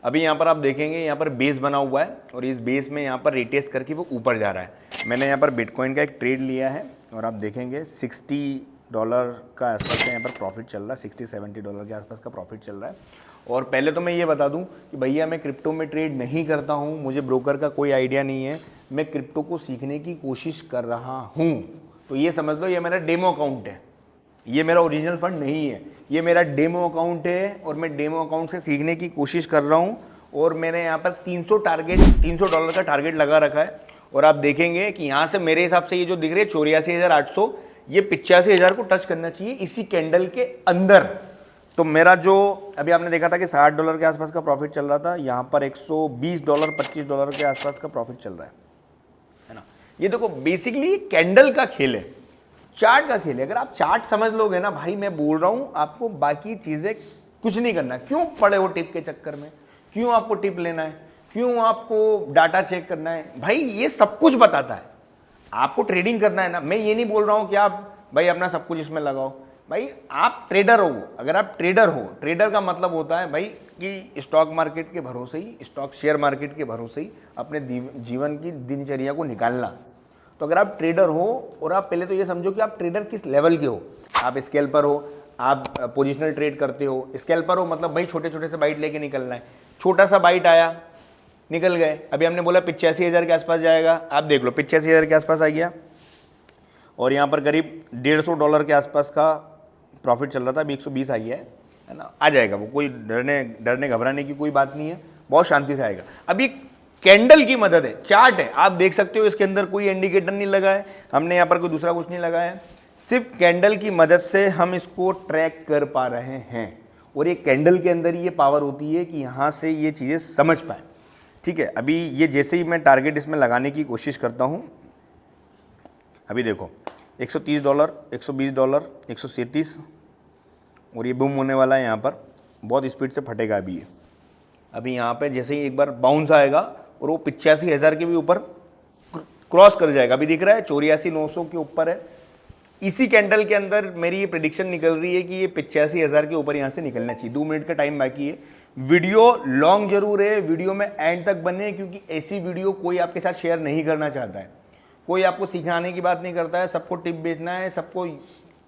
अभी यहाँ पर आप देखेंगे यहाँ पर बेस बना हुआ है और इस बेस में यहाँ पर रिटेस्ट करके वो ऊपर जा रहा है। मैंने यहाँ पर बिटकॉइन का एक ट्रेड लिया है और आप देखेंगे $60 का आसपास का यहाँ पर प्रॉफिट चल रहा है, $60-70 के आसपास का प्रॉफिट चल रहा है। और पहले तो मैं ये बता दूं कि भैया मैं क्रिप्टो में ट्रेड नहीं करता हूं, मुझे ब्रोकर का कोई आइडिया नहीं है, मैं क्रिप्टो को सीखने की कोशिश कर रहा हूं। तो ये समझ लो ये मेरा डेमो अकाउंट है, ये मेरा ओरिजिनल फंड नहीं है, ये मेरा डेमो अकाउंट है और मैं डेमो अकाउंट से सीखने की कोशिश कर रहा हूं। और मैंने यहाँ पर $300 का टारगेट लगा रखा है और आप देखेंगे कि यहाँ से मेरे हिसाब से ये जो दिख रहे हैं 84,800, ये 85,000 को टच करना चाहिए इसी कैंडल के अंदर। तो मेरा जो अभी आपने देखा था कि $60 के आसपास का प्रॉफिट चल रहा था, यहाँ पर $120 $25 के आसपास का प्रॉफिट चल रहा है ना। ये देखो बेसिकली कैंडल का खेल है, चार्ट का खेल है। अगर आप चार्ट समझ लोगे ना भाई, मैं बोल रहा हूं आपको बाकी चीजें कुछ नहीं करना। क्यों पड़े हो टिप के चक्कर में, क्यों आपको टिप लेना है, क्यों आपको डाटा चेक करना है, भाई ये सब कुछ बताता है। आपको ट्रेडिंग करना है ना, मैं ये नहीं बोल रहा हूं कि आप भाई अपना सब कुछ इसमें लगाओ। भाई आप ट्रेडर हो, अगर आप ट्रेडर हो, ट्रेडर का मतलब होता है भाई कि स्टॉक मार्केट के भरोसे ही, स्टॉक शेयर मार्केट के भरोसे ही अपने जीवन की दिनचर्या को निकालना। तो अगर आप ट्रेडर हो और आप पहले तो ये समझो कि आप ट्रेडर किस लेवल के हो। आप स्कैल्पर हो, आप पोजिशनल ट्रेड करते हो। स्कैल्पर हो मतलब भाई छोटे छोटे से बाइट लेके निकलना है, छोटा सा बाइट आया निकल गए। अभी हमने बोला 85,000 के आसपास जाएगा, आप देख लो 85,000 के आसपास आ गया और यहाँ पर करीब $150 के आसपास का प्रॉफिट चल रहा था, अभी 120 आई है ना। आ जाएगा वो, कोई डरने घबराने की कोई बात नहीं है, बहुत शांति से आएगा। अभी कैंडल की मदद है, चार्ट है, आप देख सकते हो इसके अंदर कोई इंडिकेटर नहीं लगा है, हमने यहाँ पर कोई दूसरा कुछ नहीं लगाया है, सिर्फ कैंडल की मदद से हम इसको ट्रैक कर पा रहे हैं। और ये कैंडल के अंदर ये पावर होती है कि यहाँ से ये चीज़ें समझ पाए। ठीक है, अभी ये जैसे ही मैं टारगेट इसमें लगाने की कोशिश करता हूँ, अभी देखो $130, $120, 137 और ये बूम होने वाला है, यहाँ पर बहुत स्पीड से फटेगा अभी ये। अभी यहाँ पे जैसे ही एक बार बाउंस आएगा और वो 85,000 के भी ऊपर क्रॉस कर जाएगा। अभी दिख रहा है 84,900 के ऊपर है। इसी कैंडल के अंदर मेरी ये प्रेडिक्शन निकल रही है कि ये 85,000 के ऊपर यहाँ से निकलना चाहिए। 2 मिनट का टाइम बाकी है। वीडियो लॉन्ग जरूर है, वीडियो में एंड तक बने, क्योंकि ऐसी वीडियो कोई आपके साथ शेयर नहीं करना चाहता है। कोई आपको सिखाने की बात नहीं करता है, सबको टिप बेचना है, सबको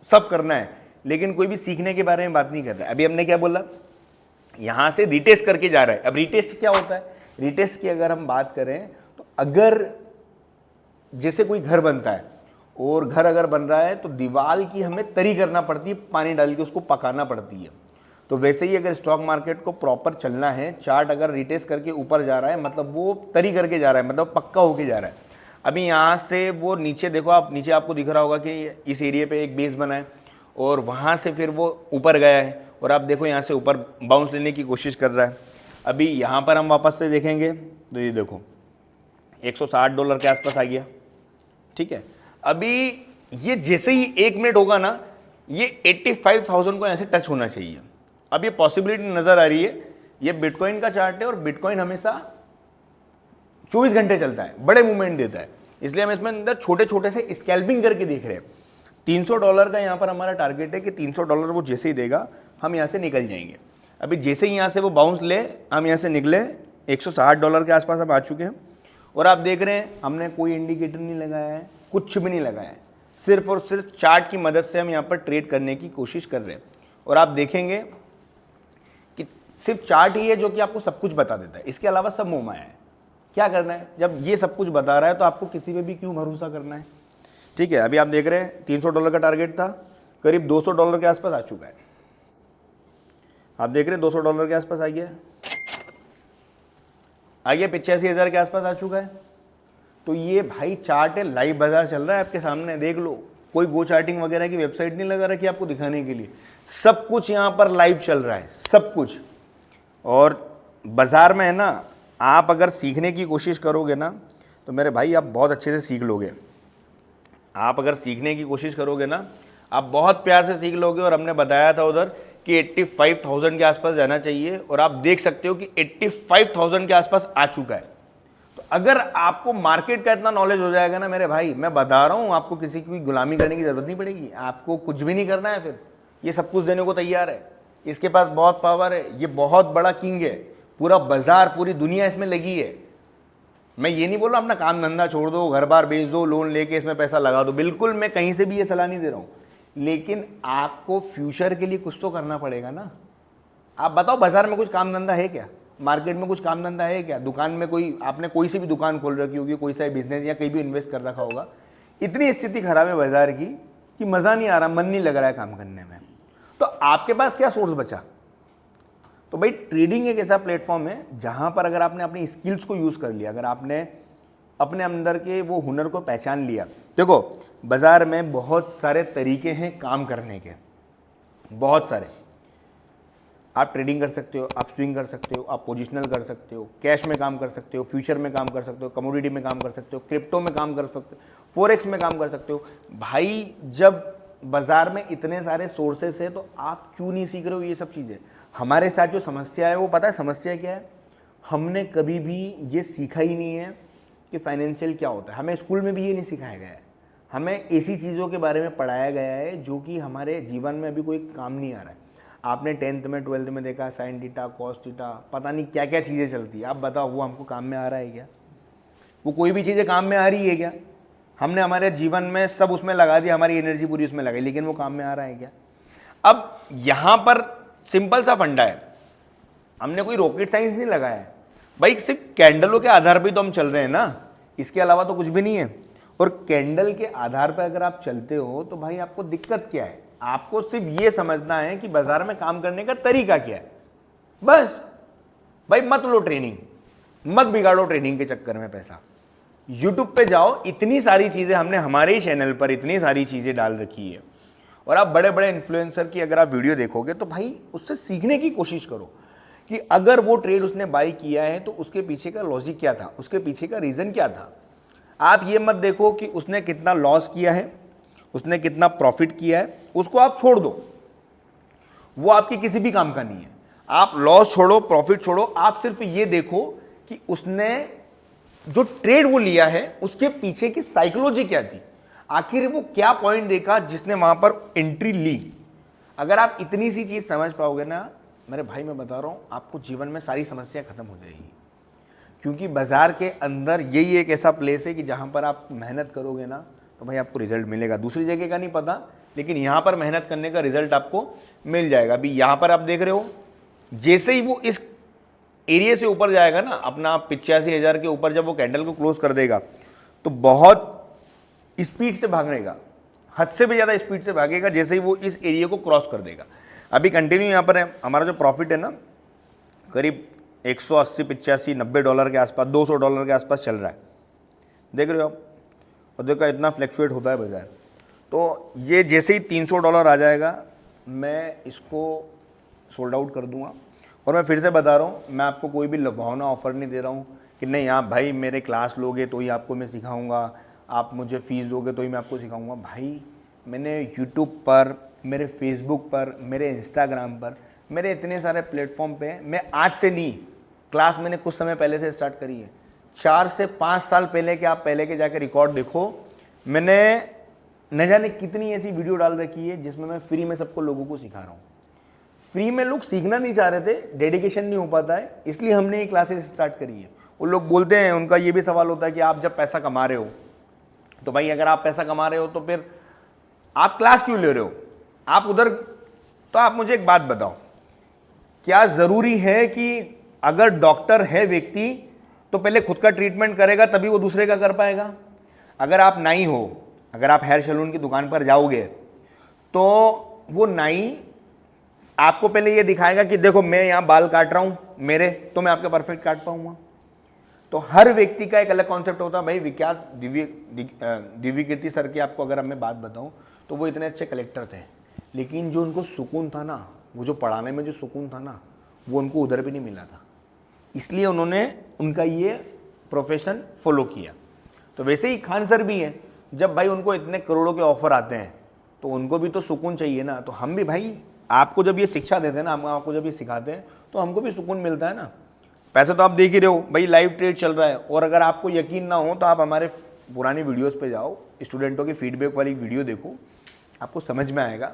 सब करना है, लेकिन कोई भी सीखने के बारे में बात नहीं कर रहा है। अभी हमने क्या बोला, यहां से रिटेस्ट करके जा रहा है। अब रिटेस्ट क्या होता है, रिटेस्ट की अगर हम बात करें तो अगर जैसे कोई घर बनता है और घर अगर बन रहा है तो दीवार की हमें तरी करना पड़ती है, पानी डाल के उसको पकाना पड़ती है। तो वैसे ही अगर स्टॉक मार्केट को प्रॉपर चलना है, चार्ट अगर रिटेस्ट करके ऊपर जा रहा है मतलब वो तरी करके जा रहा है, मतलब पक्का होके जा रहा है। अभी यहाँ से वो नीचे देखो, आप नीचे आपको दिख रहा होगा कि इस एरिया पे एक बेस बना है और वहाँ से फिर वो ऊपर गया है और आप देखो यहाँ से ऊपर बाउंस लेने की कोशिश कर रहा है। अभी यहाँ पर हम वापस से देखेंगे तो ये देखो $160 के आसपास आ गया। ठीक है, अभी ये जैसे ही 1 मिनट होगा ना, ये 85,000 को यहाँ से टच होना चाहिए। अब ये पॉसिबिलिटी नजर आ रही है। ये बिटकॉइन का चार्ट है और बिटकॉइन हमेशा 24 घंटे चलता है, बड़े मूवमेंट देता है, इसलिए हम इसमें अंदर छोटे छोटे से स्कैल्पिंग करके देख रहे हैं। $300 का यहाँ पर हमारा टारगेट है कि $300 वो जैसे ही देगा हम यहाँ से निकल जाएंगे। अभी जैसे ही यहाँ से वो बाउंस ले, हम यहाँ से निकले, $160 के आसपास हम आ चुके हैं और आप देख रहे हैं हमने कोई इंडिकेटर नहीं लगाया है, कुछ भी नहीं लगाया है, सिर्फ और सिर्फ चार्ट की मदद से हम यहाँ पर ट्रेड करने की कोशिश कर रहे हैं। और आप देखेंगे कि सिर्फ चार्ट ही है जो कि आपको सब कुछ बता देता है, इसके अलावा सब मोह माया है। क्या करना है, जब ये सब कुछ बता रहा है तो आपको किसी पे भी क्यों भरोसा करना है। ठीक है, अभी आप देख रहे हैं $300 का टारगेट था, करीब $200 के आसपास आ चुका है। आप देख रहे हैं $200 के आसपास आ गया 85,000 के आसपास आ चुका है। तो ये भाई चार्ट है, लाइव बाजार चल रहा है आपके सामने, देख लो। कोई गो चार्टिंग वगैरह की वेबसाइट नहीं लगा रखी आपको दिखाने के लिए, सब कुछ यहाँ पर लाइव चल रहा है, सब कुछ। और बाजार में है ना, आप अगर सीखने की कोशिश करोगे ना तो मेरे भाई आप बहुत अच्छे से सीख लोगे। आप अगर सीखने की कोशिश करोगे ना, आप बहुत प्यार से सीख लोगे। और हमने बताया था उधर कि 85,000 के आसपास जाना चाहिए और आप देख सकते हो कि 85,000 के आसपास आ चुका है। तो अगर आपको मार्केट का इतना नॉलेज हो जाएगा ना मेरे भाई, मैं बता रहा हूं आपको किसी की गुलामी करने की जरूरत नहीं पड़ेगी, आपको कुछ भी नहीं करना है। फिर ये सब कुछ देने को तैयार है, इसके पास बहुत पावर है, ये बहुत बड़ा किंग है, पूरा बाजार, पूरी दुनिया इसमें लगी है। मैं ये नहीं बोल रहा अपना काम धंधा छोड़ दो, घर बार बेच दो, लोन लेके इसमें पैसा लगा दो, बिल्कुल मैं कहीं से भी ये सलाह नहीं दे रहा हूँ, लेकिन आपको फ्यूचर के लिए कुछ तो करना पड़ेगा ना। आप बताओ बाजार में कुछ काम धंधा है क्या, मार्केट में कुछ काम धंधा है क्या, दुकान में कोई आपने कोई सी भी दुकान खोल रखी होगी, कोई सा बिजनेस या कहीं भी इन्वेस्ट कर रखा होगा। इतनी स्थिति खराब है बाजार की कि मज़ा नहीं आ रहा, मन नहीं लग रहा है काम करने में। तो आपके पास क्या सोर्स बचा? तो भाई ट्रेडिंग एक ऐसा प्लेटफॉर्म है जहां पर अगर आपने अपनी स्किल्स को यूज़ कर लिया, अगर आपने अपने अंदर के वो हुनर को पहचान लिया। देखो बाजार में बहुत सारे तरीके हैं काम करने के, बहुत सारे। आप ट्रेडिंग कर सकते हो, आप स्विंग कर सकते हो, आप पोजिशनल कर सकते हो, कैश में काम कर सकते हो, फ्यूचर में काम कर सकते हो, कमोडिटी में काम कर सकते हो, क्रिप्टो में काम कर सकते हो, फॉरेक्स में काम कर सकते हो। भाई जब बाजार में इतने सारे सोर्सेस है तो आप क्यों नहीं सीख रहे हो ये सब चीज़ें? हमारे साथ जो समस्या है वो पता है समस्या क्या है? हमने कभी भी ये सीखा ही नहीं है कि फाइनेंशियल क्या होता है। हमें स्कूल में भी ये नहीं सिखाया गया है। हमें ऐसी चीज़ों के बारे में पढ़ाया गया है जो कि हमारे जीवन में अभी कोई काम नहीं आ रहा है। आपने 10th में 12th में देखा साइन थीटा, कॉस थीटा, पता नहीं क्या क्या चीज़ें चलती है। आप बताओ वो हमको काम में आ रहा है क्या? वो कोई भी चीज़ें काम में आ रही है क्या? हमने हमारे जीवन में सब उसमें लगा दिया, हमारी एनर्जी पूरी उसमें लगाई, लेकिन वो काम में आ रहा है क्या? अब यहाँ पर सिंपल सा फंडा है, हमने कोई रॉकेट साइंस नहीं लगाया है भाई, सिर्फ कैंडलों के आधार पे तो हम चल रहे हैं ना, इसके अलावा तो कुछ भी नहीं है। और कैंडल के आधार पर अगर आप चलते हो तो भाई आपको दिक्कत क्या है? आपको सिर्फ ये समझना है कि बाजार में काम करने का तरीका क्या है, बस। भाई मत लो ट्रेनिंग, मत बिगाड़ो ट्रेनिंग के चक्कर में पैसा। यूट्यूब पे जाओ, इतनी सारी चीजें हमने हमारे ही चैनल पर इतनी सारी चीजें डाल रखी है। और आप बड़े बड़े इन्फ्लुएंसर की अगर आप वीडियो देखोगे तो भाई उससे सीखने की कोशिश करो कि अगर वो ट्रेड उसने बाई किया है तो उसके पीछे का लॉजिक क्या था, उसके पीछे का रीजन क्या था। आप ये मत देखो कि उसने कितना लॉस किया है, उसने कितना प्रॉफिट किया है, उसको आप छोड़ दो, वो आपके किसी भी काम का नहीं है। आप लॉस छोड़ो, प्रॉफिट छोड़ो, आप सिर्फ ये देखो कि उसने जो ट्रेड वो लिया है उसके पीछे की साइकोलॉजी क्या थी, आखिर वो क्या पॉइंट देखा जिसने वहां पर एंट्री ली। अगर आप इतनी सी चीज समझ पाओगे ना मेरे भाई, मैं बता रहा हूं आपको जीवन में सारी समस्या खत्म हो जाएगी। क्योंकि बाजार के अंदर यही एक ऐसा प्लेस है कि जहां पर आप मेहनत करोगे ना तो भाई आपको रिजल्ट मिलेगा। दूसरी जगह का नहीं पता, लेकिन यहां पर मेहनत करने का रिजल्ट आपको मिल जाएगा। अभी यहां पर आप देख रहे हो, जैसे ही वो इस एरिया से ऊपर जाएगा ना, अपना 85,000 के ऊपर जब वो कैंडल को क्लोज कर देगा तो बहुत स्पीड से भागेगा, हद से भी ज़्यादा स्पीड से भागेगा जैसे ही वो इस एरिया को क्रॉस कर देगा। अभी कंटिन्यू यहाँ पर है, हमारा जो प्रॉफिट है ना करीब 180, 85, $90 के आसपास, $200 के आसपास चल रहा है, देख रहे हो आप। और देखो इतना फ्लैक्चुएट होता है बाजार। तो ये जैसे ही $300 आ जाएगा मैं इसको सोल्ड आउट कर दूंगा। और मैं फिर से बता रहा हूँ, मैं आपको कोई भी लुभावना ऑफर नहीं दे रहा हूँ कि नहीं आप भाई मेरे क्लास लोगे तो ही आपको मैं सिखाऊंगा, आप मुझे फ़ीस दोगे तो ही मैं आपको सिखाऊंगा। भाई मैंने यूट्यूब पर, मेरे फेसबुक पर, मेरे इंस्टाग्राम पर, मेरे इतने सारे प्लेटफॉर्म पे मैं आज से नहीं, क्लास मैंने कुछ समय पहले से स्टार्ट करी है। 4 से 5 साल पहले के आप पहले के जाकर रिकॉर्ड देखो, मैंने न जाने कितनी ऐसी वीडियो डाल रखी है जिसमें मैं फ्री में सबको लोगों को सिखा रहा हूँ। फ्री में लोग सीखना नहीं चाह रहे थे, डेडिकेशन नहीं हो पाता है, इसलिए हमने ये क्लासेस स्टार्ट करी है। वो लोग बोलते हैं, उनका ये भी सवाल होता है कि आप जब पैसा कमा रहे हो तो भाई अगर आप पैसा कमा रहे हो तो फिर आप क्लास क्यों ले रहे हो, आप उधर। तो आप मुझे एक बात बताओ, क्या जरूरी है कि अगर डॉक्टर है व्यक्ति तो पहले खुद का ट्रीटमेंट करेगा तभी वो दूसरे का कर पाएगा? अगर आप नाई हो, अगर आप हेयर सैलून की दुकान पर जाओगे तो वो नाई आपको पहले ये दिखाएगा कि देखो मैं यहाँ बाल काट रहा हूँ मेरे, तो मैं आपके परफेक्ट काट पाऊंगा। तो हर व्यक्ति का एक अलग कॉन्सेप्ट होता है। भाई विख्यात दिव्य कीर्ति सर की आपको अगर मैं बात बताऊं तो वो इतने अच्छे कलेक्टर थे, लेकिन जो उनको सुकून था ना, वो जो पढ़ाने में जो सुकून था ना, वो उनको उधर भी नहीं मिला था, इसलिए उन्होंने उनका ये प्रोफेशन फॉलो किया। तो वैसे ही खान सर भी हैं, जब भाई उनको इतने करोड़ों के ऑफर आते हैं तो उनको भी तो सुकून चाहिए ना। तो हम भी भाई आपको जब ये शिक्षा देते हैं ना, हम आपको जब ये सिखाते हैं तो हमको भी सुकून मिलता है ना। पैसे तो आप देख ही रहे हो भाई, लाइव ट्रेड चल रहा है। और अगर आपको यकीन ना हो तो आप हमारे पुरानी वीडियोस पे जाओ, स्टूडेंटों की फीडबैक वाली वीडियो देखो, आपको समझ में आएगा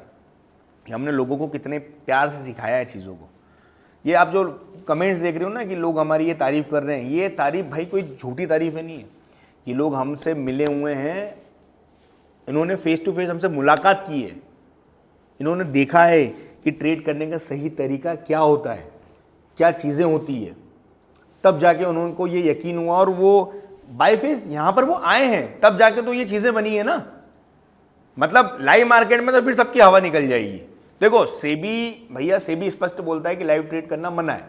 कि हमने लोगों को कितने प्यार से सिखाया है चीज़ों को। ये आप जो कमेंट्स देख रहे हो ना कि लोग हमारी ये तारीफ़ कर रहे हैं, ये तारीफ़ भाई कोई झूठी तारीफ़ है नहीं है। ये लोग हमसे मिले हुए हैं, इन्होंने फेस टू फेस हमसे मुलाकात की है, इन्होंने देखा है कि ट्रेड करने का सही तरीका क्या होता है, क्या चीज़ें होती है, तब जाके उनको ये यकीन हुआ और वो बाय फेस यहाँ पर वो आए हैं, तब जाके तो ये चीज़ें बनी है ना। मतलब लाइव मार्केट में तो फिर सबकी हवा निकल जाएगी। देखो सेबी भैया, सेबी स्पष्ट बोलता है कि लाइव ट्रेड करना मना है,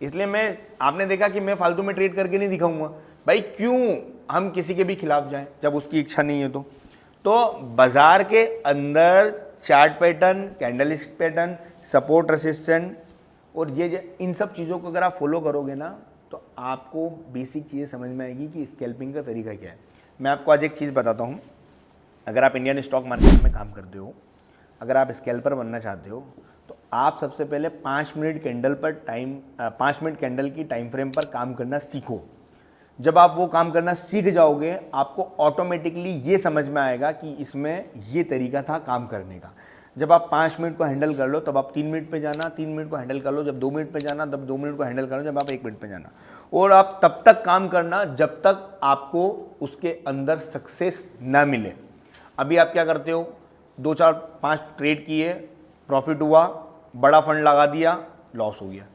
इसलिए मैं, आपने देखा कि मैं फालतू में ट्रेड करके नहीं दिखाऊंगा भाई, क्यों हम किसी के भी खिलाफ जाएं जब उसकी इच्छा नहीं है। तो बाजार के अंदर chart pattern, candlestick pattern, support resistant और ये इन सब चीज़ों को अगर आप फॉलो करोगे ना तो आपको बेसिक चीज़ें समझ में आएगी कि स्कैल्पिंग का तरीका क्या है। मैं आपको आज एक चीज़ बताता हूँ, अगर आप इंडियन स्टॉक मार्केट में काम करते हो, अगर आप स्कैल्पर बनना चाहते हो तो आप सबसे पहले 5 मिनट कैंडल की टाइम फ्रेम पर काम करना सीखो। जब आप वो काम करना सीख जाओगे आपको ऑटोमेटिकली ये समझ में आएगा कि इसमें ये तरीका था काम करने का। जब आप 5 मिनट को हैंडल कर लो तब आप 3 मिनट पे जाना, 3 मिनट को हैंडल कर लो, जब 2 मिनट पे जाना तब 2 मिनट को हैंडल कर लो, जब आप 1 मिनट पे जाना, और आप तब तक काम करना जब तक आपको उसके अंदर सक्सेस ना मिले। अभी आप क्या करते हो, 2 4 5 ट्रेड किए, प्रॉफिट हुआ, बड़ा फंड लगा दिया, लॉस हो गया।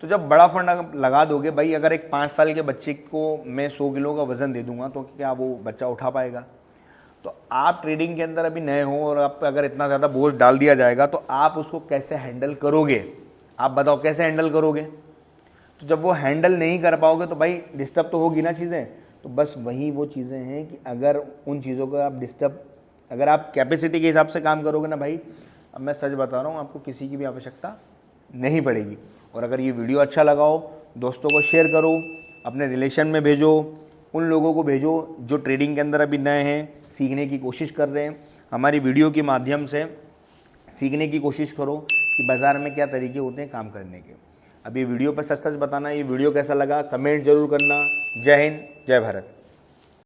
तो जब बड़ा फंड लगा दोगे भाई, अगर एक 5 साल के बच्चे को मैं 100 किलो का वज़न दे दूंगा तो क्या वो बच्चा उठा पाएगा? तो आप ट्रेडिंग के अंदर अभी नए हो और आप पे अगर इतना ज़्यादा बोझ डाल दिया जाएगा तो आप उसको कैसे हैंडल करोगे? आप बताओ कैसे हैंडल करोगे? तो जब वो हैंडल नहीं कर पाओगे तो भाई डिस्टर्ब तो होगी ना चीज़ें। तो बस वही वो चीज़ें हैं कि अगर उन चीज़ों को आप अगर आप कैपेसिटी के हिसाब से काम करोगे ना भाई, अब मैं सच बता रहा हूँ, आपको किसी की भी आवश्यकता नहीं पड़ेगी। और अगर ये वीडियो अच्छा लगा हो, दोस्तों को शेयर करो, अपने रिलेशन में भेजो, उन लोगों को भेजो जो ट्रेडिंग के अंदर अभी नए हैं, सीखने की कोशिश कर रहे हैं। हमारी वीडियो के माध्यम से सीखने की कोशिश करो कि बाज़ार में क्या तरीके होते हैं काम करने के। अब ये वीडियो पर सच सच बताना, ये वीडियो कैसा लगा कमेंट जरूर करना। जय हिंद, जय भारत।